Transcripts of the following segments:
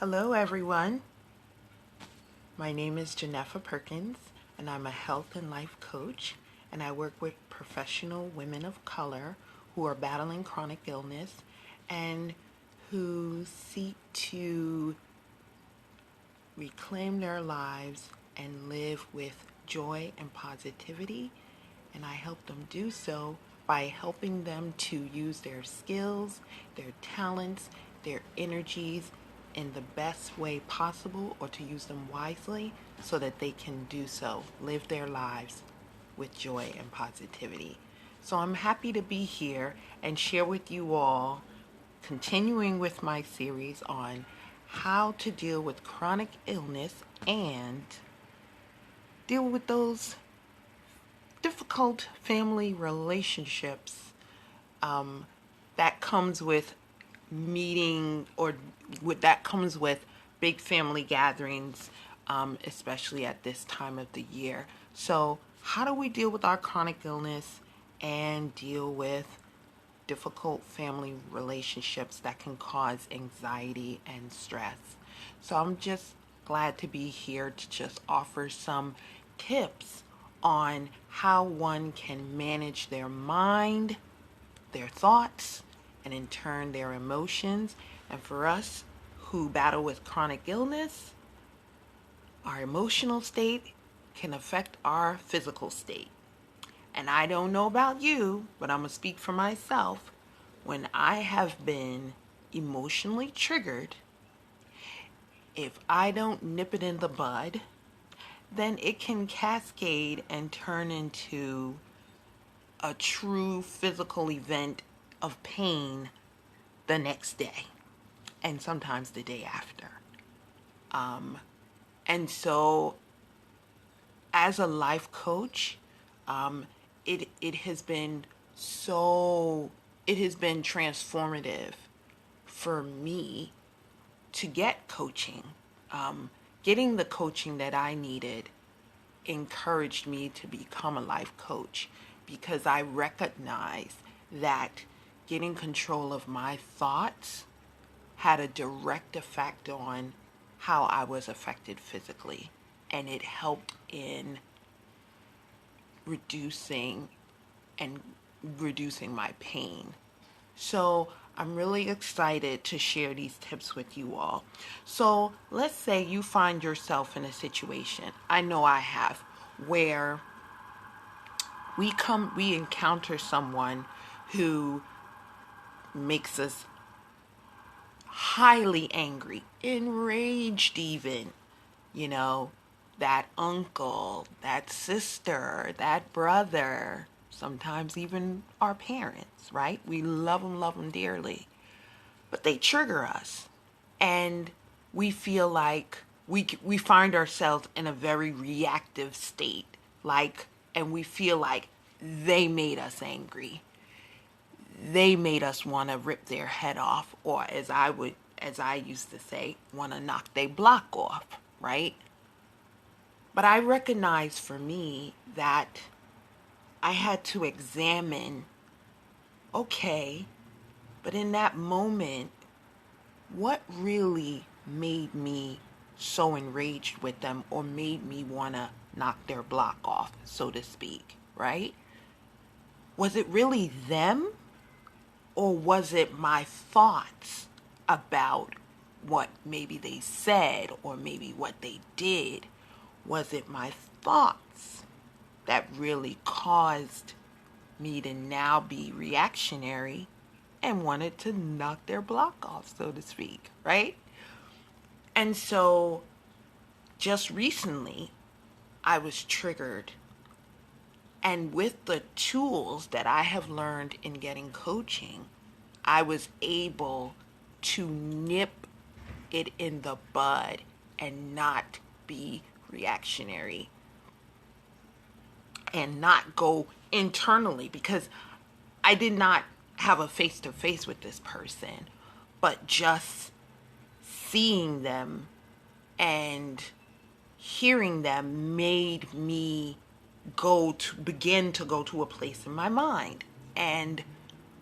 Hello everyone, my name is Janeffa Perkins and I'm a health and life coach, and I work with professional women of color who are battling chronic illness and who seek to reclaim their lives and live with joy and positivity, and I help them do so by helping them to use their skills, their talents, their energies in the best way possible, or to use them wisely so that they can do so, live their lives with joy and positivity. So I'm happy to be here and share with you all, continuing with my series on how to deal with chronic illness and deal with those difficult family relationships that comes with meeting, or that comes with big family gatherings, especially at this time of the year. So how do we deal with our chronic illness and deal with difficult family relationships that can cause anxiety and stress? So I'm just glad to be here to just offer some tips on how one can manage their mind, their thoughts, and in turn their emotions. And for us who battle with chronic illness, our emotional state can affect our physical state. And I don't know about you, but I'm going to speak for myself. When I have been emotionally triggered, if I don't nip it in the bud, then it can cascade and turn into a true physical event of pain the next day, and sometimes the day after. And so as a life coach, it has been transformative for me to get coaching. Getting the coaching that I needed encouraged me to become a life coach, because I recognize that getting control of my thoughts had a direct effect on how I was affected physically, and it helped in reducing my pain. So I'm really excited to share these tips with you all. So let's say you find yourself in a situation, I know I have, where we encounter someone who makes us highly angry, enraged even, that uncle, that sister, that brother, sometimes even our parents, right? We love them dearly, but they trigger us, and we feel like we find ourselves in a very reactive state, and we feel like they made us angry. They made us want to rip their head off, or as I used to say, want to knock their block off, right? But I recognize for me that I had to examine, okay, but in that moment, what really made me so enraged with them, or made me want to knock their block off, so to speak, right? Was it really them? Or was it my thoughts about what maybe they said, or maybe what they did? Was it my thoughts that really caused me to now be reactionary and wanted to knock their block off, so to speak, right? And so just recently, I was triggered. And with the tools that I have learned in getting coaching, I was able to nip it in the bud and not be reactionary and not go internally, because I did not have a face-to-face with this person, but just seeing them and hearing them made me begin to go to a place in my mind.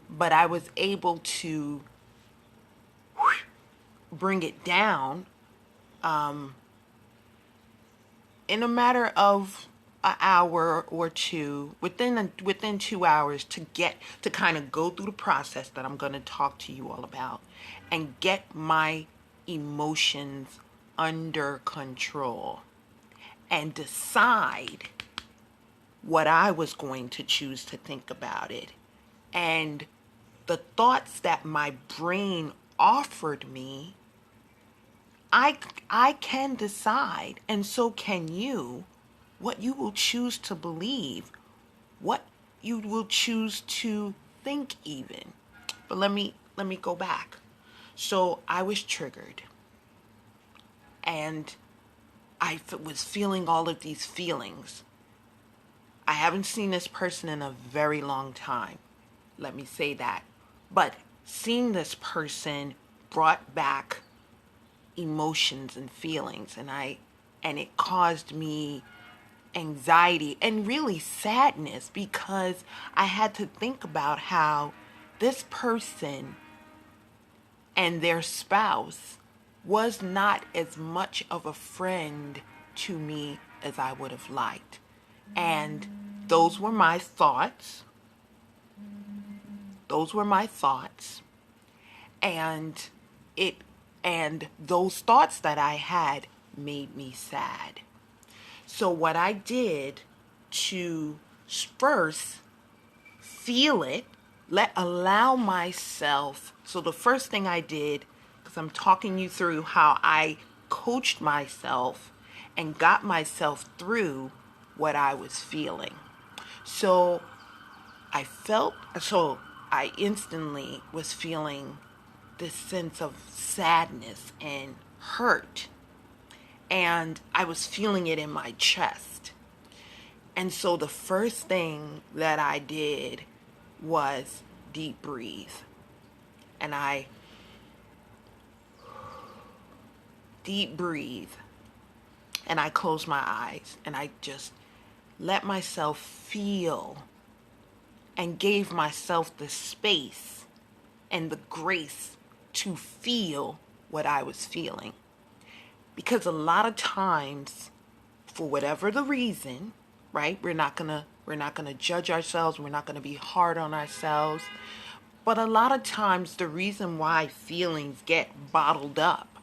But I was able to bring it down in a matter of an hour or two, within 2 hours, to kind of go through the process that I'm going to talk to you all about and get my emotions under control and decide what I was going to choose to think about it. And the thoughts that my brain offered me, I can decide, and so can you, what you will choose to believe, what you will choose to think even. But let me go back. So I was triggered, and I was feeling all of these feelings. I haven't seen this person in a very long time. Let me say that. But seeing this person brought back emotions and feelings, and it caused me anxiety and really sadness, because I had to think about how this person and their spouse was not as much of a friend to me as I would have liked. And those were my thoughts. Those were my thoughts. And those thoughts that I had made me sad. So what I did to first feel it, allow myself. So the first thing I did, because I'm talking you through how I coached myself and got myself through what I was feeling. So I instantly was feeling this sense of sadness and hurt. And I was feeling it in my chest. And so the first thing that I did was deep breathe. And I deep breathe. And I closed my eyes. And I just let myself feel and gave myself the space and the grace to feel what I was feeling. Because a lot of times, for whatever the reason, right? We're not gonna judge ourselves. We're not gonna be hard on ourselves. But a lot of times, the reason why feelings get bottled up,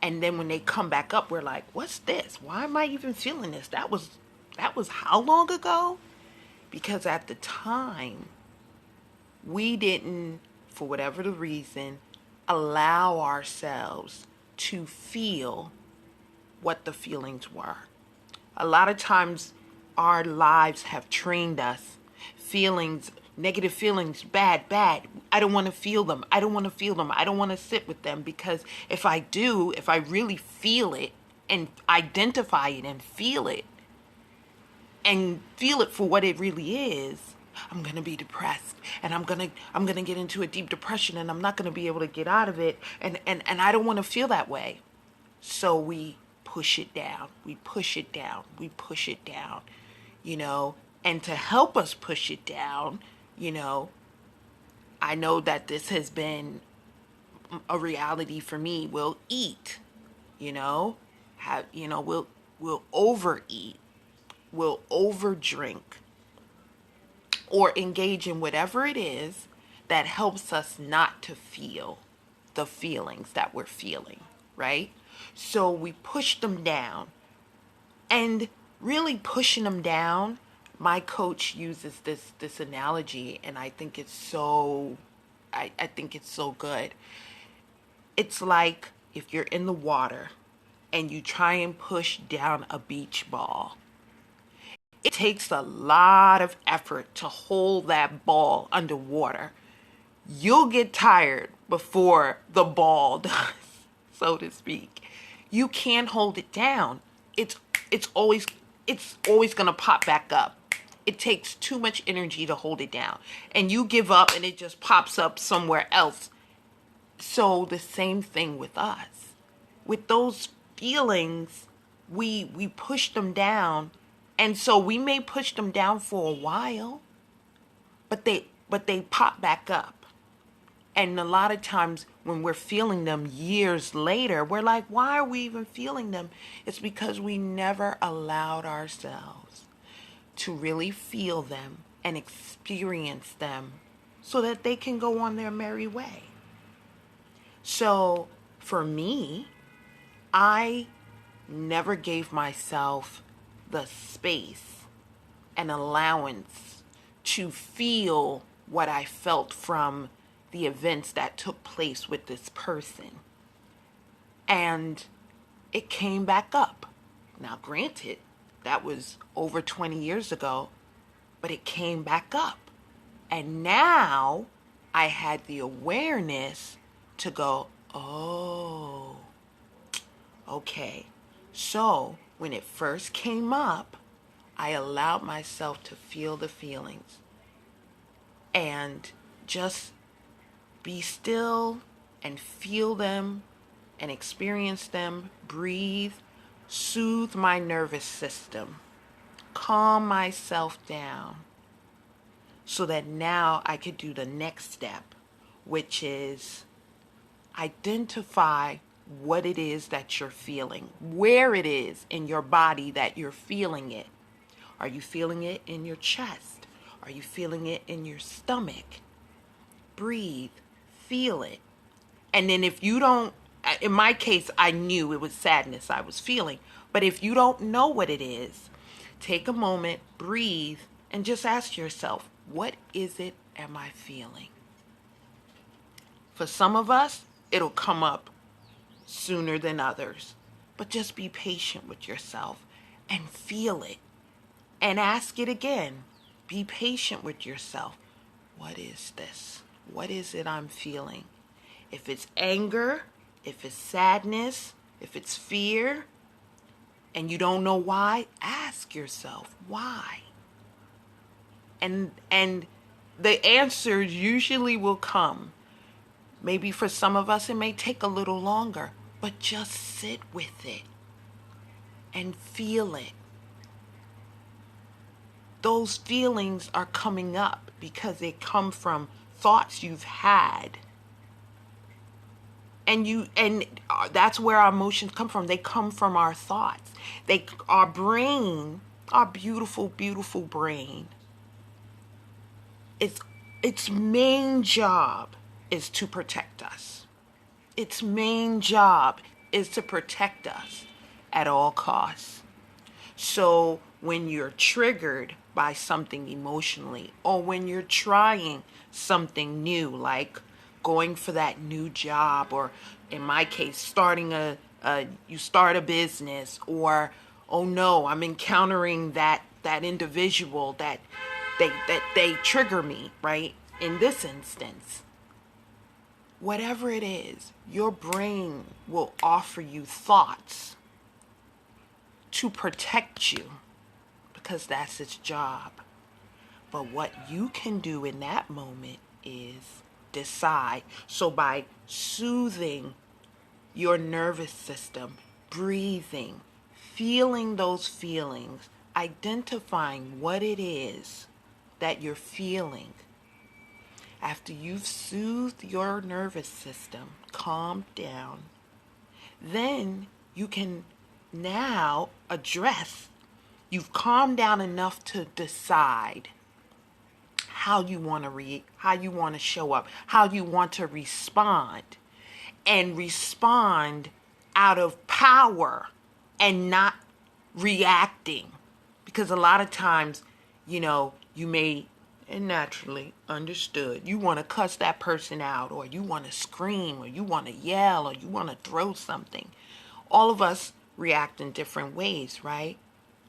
and then when they come back up, we're like, "What's this? Why am I even feeling this? That was how long ago?" Because at the time, we didn't, for whatever the reason, allow ourselves to feel what the feelings were. A lot of times our lives have trained us. Feelings, negative feelings, bad. I don't want to feel them. I don't want to sit with them, because if I really feel it and identify it and feel it for what it really is, I'm going to be depressed, and I'm going to get into a deep depression, and I'm not going to be able to get out of it. And I don't want to feel that way. So we push it down. We push it down. And to help us push it down, I know that this has been a reality for me. We'll eat, we'll overeat, we'll overdrink, or engage in whatever it is that helps us not to feel the feelings that we're feeling, right? So we push them down. And really pushing them down, my coach uses this analogy, and I think it's so good. It's like if you're in the water and you try and push down a beach ball. It takes a lot of effort to hold that ball underwater. You'll get tired before the ball does, so to speak. You can't hold it down. It's always going to pop back up. It takes too much energy to hold it down. And you give up and it just pops up somewhere else. So the same thing with us. With those feelings, we push them down. And so we may push them down for a while, but they pop back up. And a lot of times when we're feeling them years later, we're like, why are we even feeling them? It's because we never allowed ourselves to really feel them and experience them so that they can go on their merry way. So for me, I never gave myself the space and allowance to feel what I felt from the events that took place with this person. And it came back up. Now, granted, that was over 20 years ago, but it came back up. And now I had the awareness to go, oh, okay. So when it first came up, I allowed myself to feel the feelings and just be still and feel them and experience them, breathe, soothe my nervous system, calm myself down so that now I could do the next step, which is identify what it is that you're feeling, where it is in your body that you're feeling it. Are you feeling it in your chest? Are you feeling it in your stomach? Breathe, feel it. And then if you don't, in my case, I knew it was sadness I was feeling. But if you don't know what it is, take a moment, breathe, and just ask yourself, what is it am I feeling? For some of us, it'll come up sooner than others. But just be patient with yourself and feel it. And ask it again. Be patient with yourself. What is this? What is it I'm feeling? If it's anger, if it's sadness, if it's fear, and you don't know why, ask yourself why. And the answers usually will come. Maybe for some of us it may take a little longer, but just sit with it and feel it. Those feelings are coming up because they come from thoughts you've had. And that's where our emotions come from. They come from our thoughts. Our brain, our beautiful, beautiful brain, its main job is to protect us. Its main job is to protect us at all costs. So when you're triggered by something emotionally, or when you're trying something new, like going for that new job, or in my case, you start a business, or, oh no, I'm encountering that individual that they trigger me, right? In this instance, whatever it is, your brain will offer you thoughts to protect you because that's its job. But what you can do in that moment is decide. So by soothing your nervous system, breathing, feeling those feelings, identifying what it is that you're feeling, after you've soothed your nervous system, calmed down, then you can now address, you've calmed down enough to decide how you want to show up, how you want to respond, and respond out of power and not reacting. Because a lot of times, you may, and naturally understood, you want to cuss that person out, or you want to scream, or you want to yell, or you want to throw something. All of us react in different ways, right?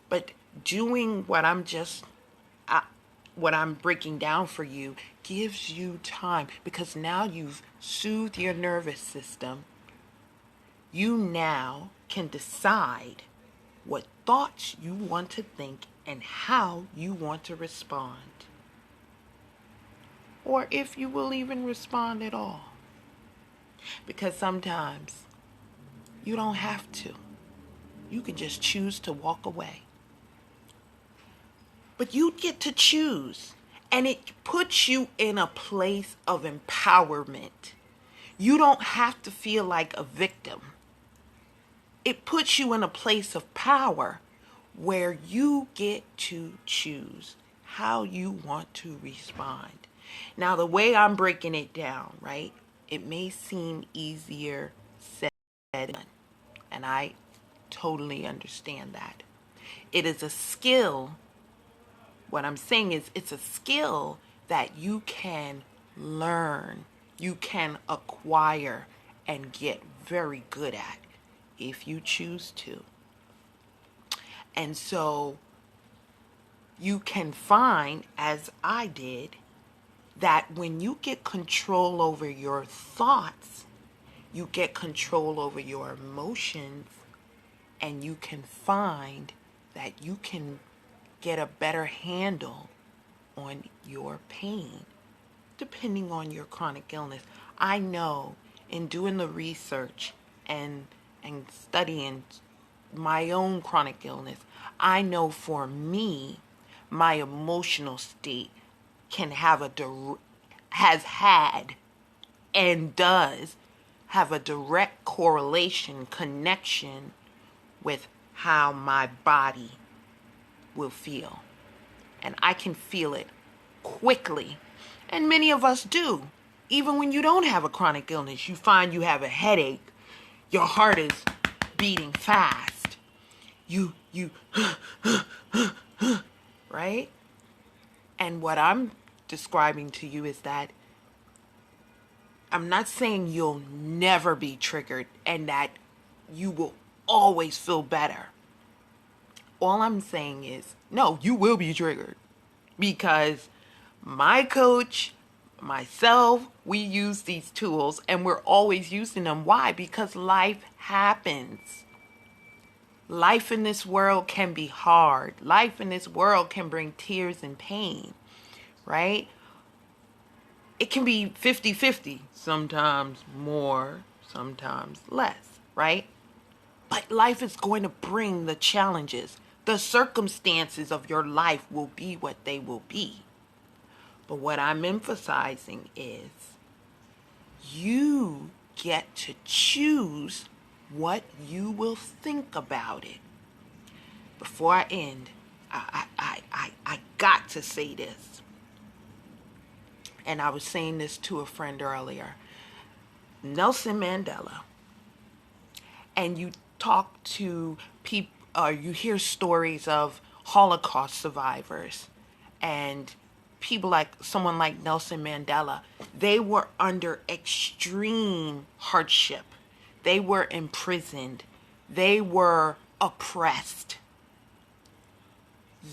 But doing what I'm breaking down for you gives you time, because now you've soothed your nervous system. You now can decide what thoughts you want to think and how you want to respond. Or if you will even respond at all. Because sometimes you don't have to. You can just choose to walk away. But you get to choose. And it puts you in a place of empowerment. You don't have to feel like a victim. It puts you in a place of power where you get to choose how you want to respond. Now, the way I'm breaking it down, right, it may seem easier said than done, and I totally understand that. It is a skill. What I'm saying is it's a skill that you can learn, you can acquire, and get very good at if you choose to. And so you can find, as I did, that when you get control over your thoughts, you get control over your emotions, and you can find that you can get a better handle on your pain, depending on your chronic illness. I know in doing the research and studying my own chronic illness, I know for me, my emotional state can have has had and does have a direct correlation, connection with how my body will feel. And I can feel it quickly. And many of us do. Even when you don't have a chronic illness, you find you have a headache, your heart is beating fast. You, right? And what I'm describing to you is that I'm not saying you'll never be triggered and that you will always feel better. All I'm saying is, no, you will be triggered, because my coach, myself, we use these tools and we're always using them. Why? Because life happens. Life in this world can be hard. Life in this world can bring tears and pain, right? It can be 50-50, sometimes more, sometimes less, right? But life is going to bring the challenges. The circumstances of your life will be what they will be. But what I'm emphasizing is you get to choose what you will think about it. Before I end, I got to say this. And I was saying this to a friend earlier. Nelson Mandela. And you talk to people, you hear stories of Holocaust survivors and people like someone like Nelson Mandela. They were under extreme hardship. They were imprisoned. They were oppressed.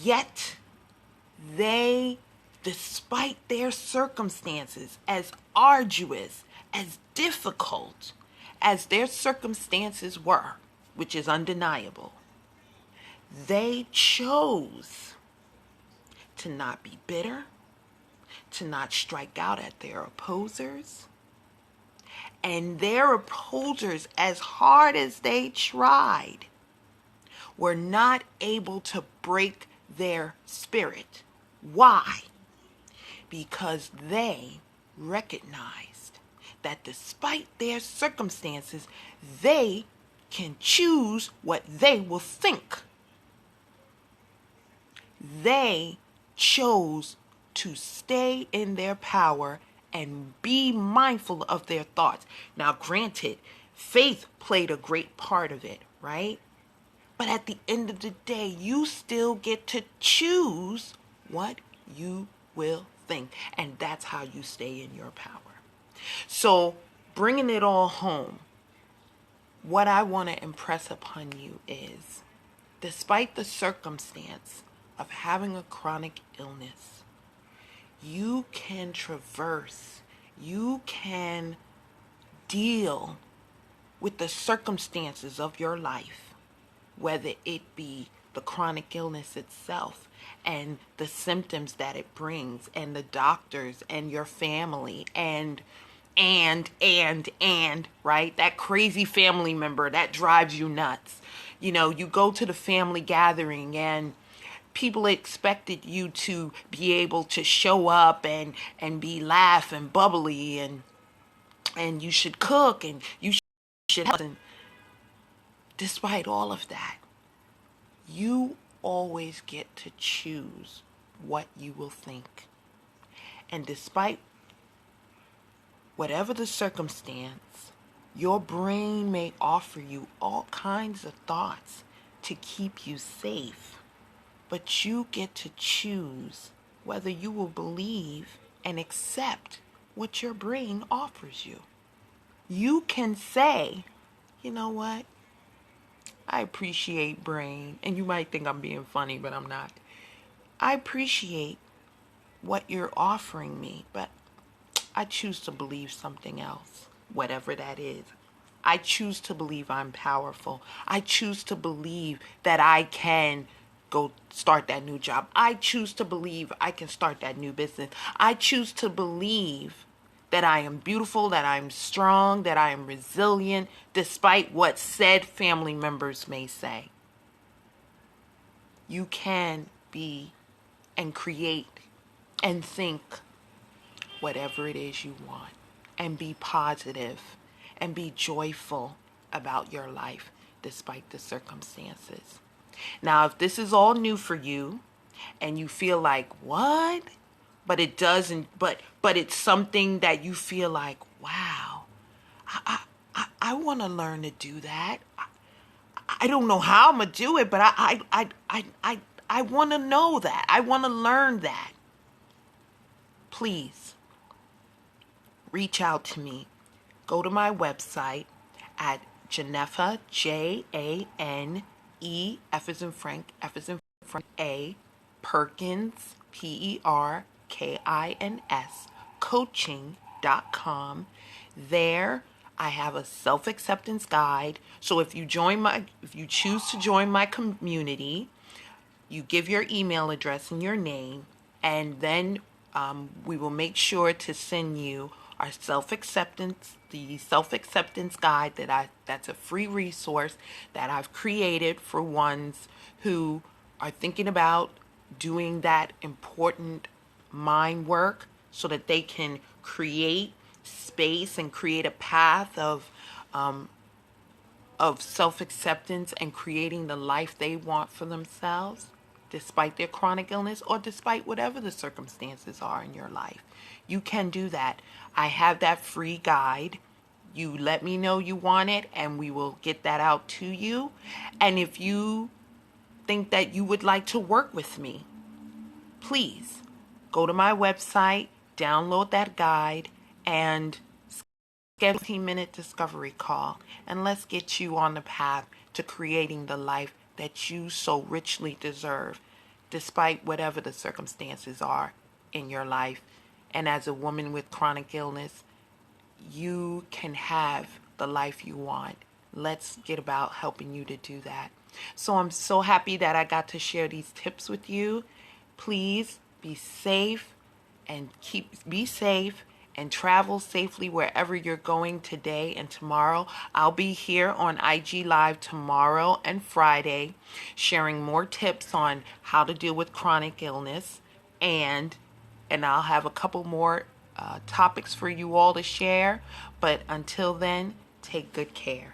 Yet they, despite their circumstances, as arduous, as difficult as their circumstances were, which is undeniable, they chose to not be bitter, to not strike out at their opposers. And their opposers, as hard as they tried, were not able to break their spirit. Why? Because they recognized that despite their circumstances, they can choose what they will think. They chose to stay in their power and be mindful of their thoughts. Now, granted, faith played a great part of it, right? But at the end of the day, you still get to choose what you will think. And that's how you stay in your power. So, bringing it all home, what I want to impress upon you is, despite the circumstance of having a chronic illness, you can traverse, you can deal with the circumstances of your life, whether it be the chronic illness itself and the symptoms that it brings and the doctors and your family and right? That crazy family member that drives you nuts. You know, you go to the family gathering and people expected you to be able to show up and be laugh and bubbly and and you should cook, and you should help. And despite all of that, you always get to choose what you will think. And despite whatever the circumstance, your brain may offer you all kinds of thoughts to keep you safe, but you get to choose whether you will believe and accept what your brain offers you. You can say, you know what? I appreciate brain, and you might think I'm being funny, but I'm not. I appreciate what you're offering me, but I choose to believe something else, whatever that is. I choose to believe I'm powerful. I choose to believe that I can go start that new job. I choose to believe I can start that new business. I choose to believe that I am beautiful, that I'm strong, that I am resilient, despite what said family members may say. You can be and create and think whatever it is you want, and be positive and be joyful about your life despite the circumstances. Now, if this is all new for you and you feel like, what? But it doesn't, but it's something that you feel like, wow, I want to learn to do that. I don't know how I'm going to do it, but I want to know that. I want to learn that. Please reach out to me. Go to my website at Janeffa, Jane, F as in Frank, A, Perkins, Perkins, coaching.com. There I have a self-acceptance guide. So if you choose to join my community, you give your email address and your name, and then we will make sure to send you our the self-acceptance guide that's a free resource that I've created for ones who are thinking about doing that important mind work so that they can create space and create a path of self-acceptance and creating the life they want for themselves, despite their chronic illness or despite whatever the circumstances are in your life. You can do that. I have that free guide. You let me know you want it, and we will get that out to you. And if you think that you would like to work with me, please go to my website, download that guide, and schedule a 15-minute discovery call, and let's get you on the path to creating the life that you so richly deserve, despite whatever the circumstances are in your life. And as a woman with chronic illness, you can have the life you want. Let's get about helping you to do that. So I'm so happy that I got to share these tips with you. Please be safe and be safe and travel safely wherever you're going today and tomorrow. I'll be here on IG Live tomorrow and Friday sharing more tips on how to deal with chronic illness, and I'll have a couple more topics for you all to share. But until then, take good care.